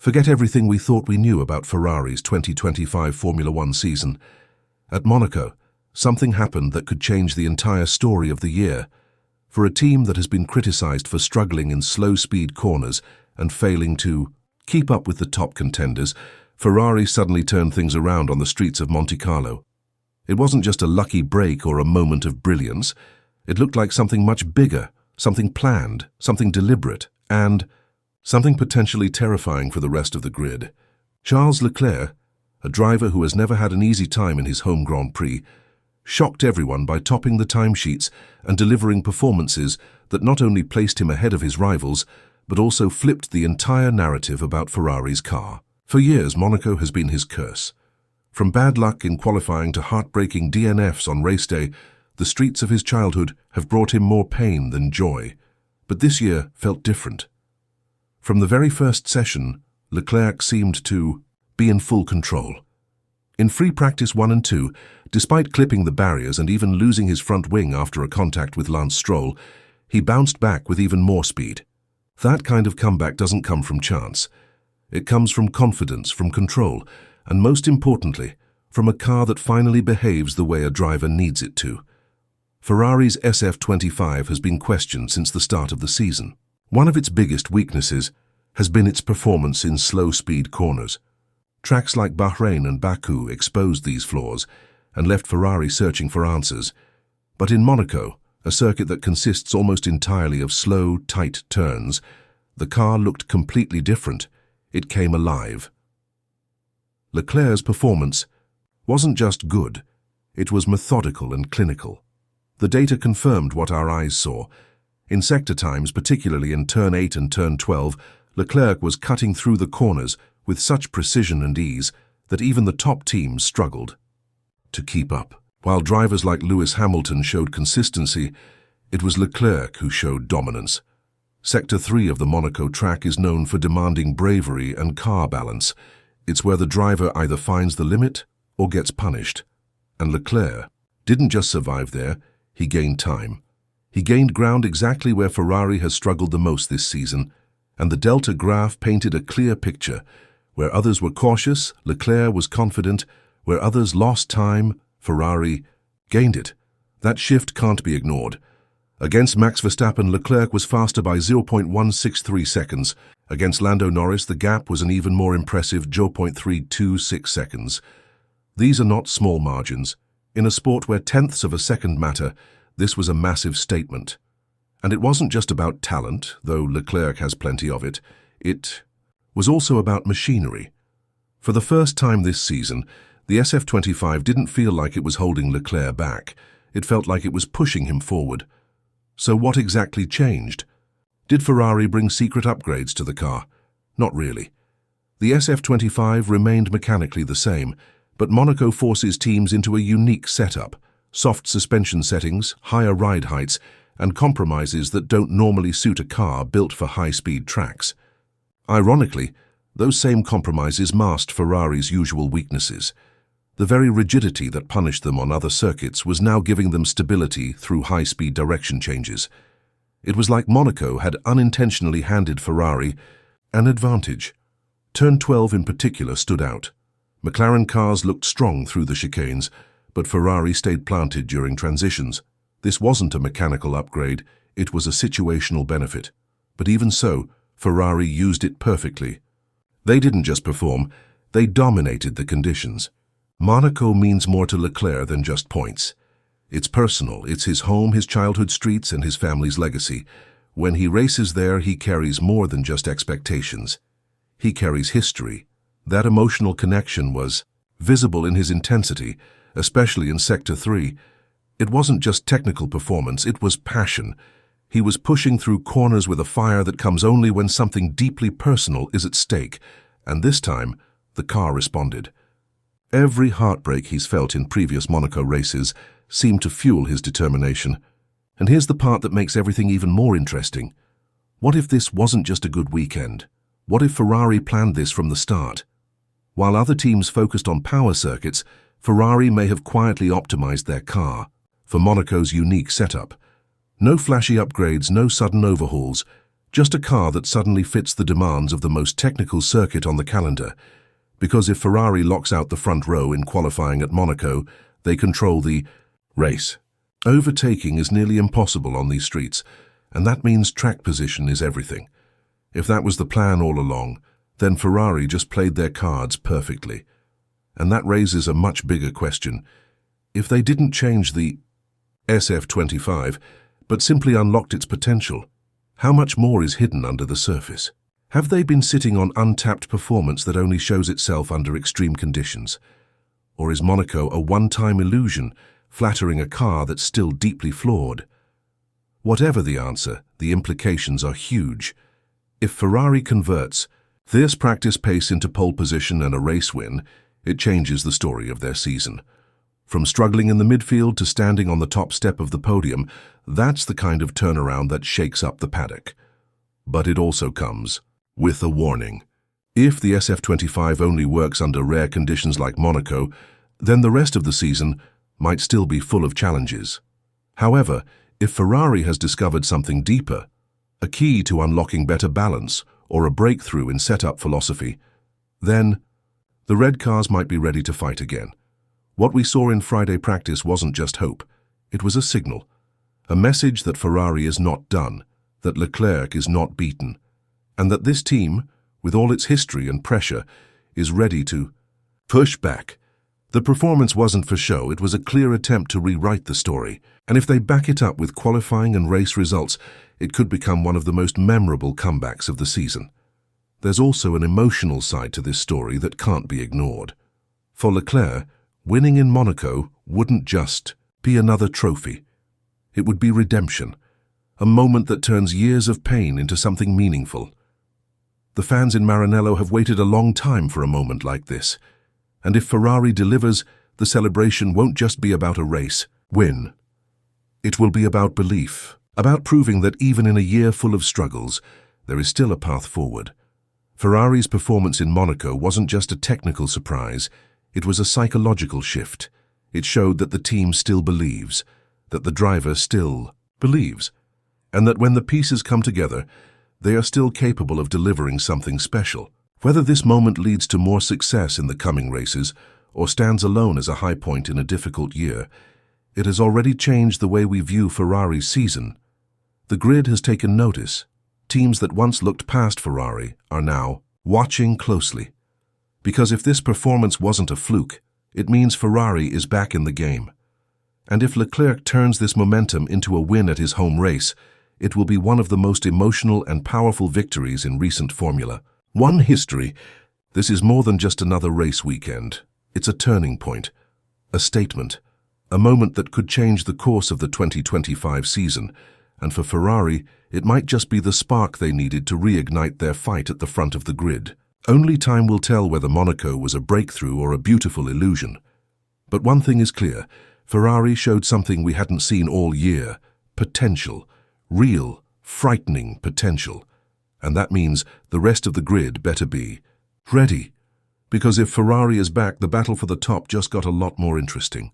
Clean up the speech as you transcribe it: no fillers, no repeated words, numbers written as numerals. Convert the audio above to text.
Forget everything we thought we knew about Ferrari's 2025 Formula One season. At Monaco, something happened that could change the entire story of the year. For a team that has been criticized for struggling in slow-speed corners and failing to keep up with the top contenders, Ferrari suddenly turned things around on the streets of Monte Carlo. It wasn't just a lucky break or a moment of brilliance. It looked like something much bigger, something planned, something deliberate, and something potentially terrifying for the rest of the grid. Charles Leclerc, a driver who has never had an easy time in his home Grand Prix, shocked everyone by topping the timesheets and delivering performances that not only placed him ahead of his rivals, but also flipped the entire narrative about Ferrari's car. For years, Monaco has been his curse. From bad luck in qualifying to heartbreaking DNFs on race day, the streets of his childhood have brought him more pain than joy. But this year felt different. From the very first session, Leclerc seemed to be in full control. In free practice 1 and 2, despite clipping the barriers and even losing his front wing after a contact with Lance Stroll, he bounced back with even more speed. That kind of comeback doesn't come from chance. It comes from confidence, from control, and most importantly, from a car that finally behaves the way a driver needs it to. Ferrari's SF25 has been questioned since the start of the season. One of its biggest weaknesses has been its performance in slow-speed corners. Tracks like Bahrain and Baku exposed these flaws and left Ferrari searching for answers. But in Monaco, a circuit that consists almost entirely of slow, tight turns, the car looked completely different. It came alive. Leclerc's performance wasn't just good, it was methodical and clinical. The data confirmed what our eyes saw. In sector times, particularly in Turn 8 and Turn 12, Leclerc was cutting through the corners with such precision and ease that even the top teams struggled to keep up. While drivers like Lewis Hamilton showed consistency, it was Leclerc who showed dominance. Sector 3 of the Monaco track is known for demanding bravery and car balance. It's where the driver either finds the limit or gets punished. And Leclerc didn't just survive there, he gained time. He gained ground exactly where Ferrari has struggled the most this season, and the Delta graph painted a clear picture. Where others were cautious, Leclerc was confident. Where others lost time, Ferrari gained it. That shift can't be ignored. Against Max Verstappen, Leclerc was faster by 0.163 seconds. Against Lando Norris, the gap was an even more impressive 0.326 seconds. These are not small margins. In a sport where tenths of a second matter, this was a massive statement. And it wasn't just about talent, though Leclerc has plenty of it. It was also about machinery. For the first time this season, the SF25 didn't feel like it was holding Leclerc back. It felt like it was pushing him forward. So what exactly changed? Did Ferrari bring secret upgrades to the car? Not really. The SF25 remained mechanically the same, but Monaco forces teams into a unique setup: soft suspension settings, higher ride heights, and compromises that don't normally suit a car built for high-speed tracks. Ironically, those same compromises masked Ferrari's usual weaknesses. The very rigidity that punished them on other circuits was now giving them stability through high-speed direction changes. It was like Monaco had unintentionally handed Ferrari an advantage. Turn 12 in particular stood out. McLaren cars looked strong through the chicanes, but Ferrari stayed planted during transitions. This wasn't a mechanical upgrade, it was a situational benefit. But even so, Ferrari used it perfectly. They didn't just perform, they dominated the conditions. Monaco means more to Leclerc than just points. It's personal, it's his home, his childhood streets, and his family's legacy. When he races there, he carries more than just expectations. He carries history. That emotional connection was visible in his intensity, especially in Sector 3. It wasn't just technical performance, it was passion. He was pushing through corners with a fire that comes only when something deeply personal is at stake, and this time, the car responded. Every heartbreak he's felt in previous Monaco races seemed to fuel his determination. And here's the part that makes everything even more interesting. What if this wasn't just a good weekend? What if Ferrari planned this from the start? While other teams focused on power circuits, Ferrari may have quietly optimized their car for Monaco's unique setup. No flashy upgrades, no sudden overhauls, Just a car that suddenly fits the demands of the most technical circuit on the calendar, because if Ferrari locks out the front row in qualifying at Monaco, they control the race. Overtaking is nearly impossible on these streets, and that means track position is everything. If that was the plan all along, then Ferrari just played their cards perfectly. And that raises a much bigger question. If they didn't change the SF25, but simply unlocked its potential, how much more is hidden under the surface? Have they been sitting on untapped performance that only shows itself under extreme conditions? Or is Monaco a one-time illusion, flattering a car that's still deeply flawed? Whatever the answer, the implications are huge. If Ferrari converts this practice pace into pole position and a race win, it changes the story of their season. From struggling in the midfield to standing on the top step of the podium, that's the kind of turnaround that shakes up the paddock. But it also comes with a warning. If the SF25 only works under rare conditions like Monaco, then the rest of the season might still be full of challenges. However, if Ferrari has discovered something deeper, a key to unlocking better balance, or a breakthrough in setup philosophy, then the red cars might be ready to fight again. What we saw in Friday practice wasn't just hope, it was a signal, a message that Ferrari is not done, that Leclerc is not beaten, and that this team, with all its history and pressure, is ready to push back. The performance wasn't for show, it was a clear attempt to rewrite the story, and if they back it up with qualifying and race results, it could become one of the most memorable comebacks of the season. There's also an emotional side to this story that can't be ignored. For Leclerc, winning in Monaco wouldn't just be another trophy. It would be redemption, a moment that turns years of pain into something meaningful. The fans in Maranello have waited a long time for a moment like this, and if Ferrari delivers, the celebration won't just be about a race win. It will be about belief, about proving that even in a year full of struggles, there is still a path forward. Ferrari's performance in Monaco wasn't just a technical surprise, it was a psychological shift. It showed that the team still believes, that the driver still believes, and that when the pieces come together, they are still capable of delivering something special. Whether this moment leads to more success in the coming races or stands alone as a high point in a difficult year, it has already changed the way we view Ferrari's season. The grid has taken notice. Teams that once looked past Ferrari are now watching closely. Because if this performance wasn't a fluke, it means Ferrari is back in the game. And if Leclerc turns this momentum into a win at his home race, it will be one of the most emotional and powerful victories in recent Formula One history. This is more than just another race weekend. It's a turning point, a statement, a moment that could change the course of the 2025 season, and for Ferrari, it might just be the spark they needed to reignite their fight at the front of the grid. Only time will tell whether Monaco was a breakthrough or a beautiful illusion. But one thing is clear, Ferrari showed something we hadn't seen all year: potential, real, frightening potential. And that means the rest of the grid better be ready. Because if Ferrari is back, the battle for the top just got a lot more interesting.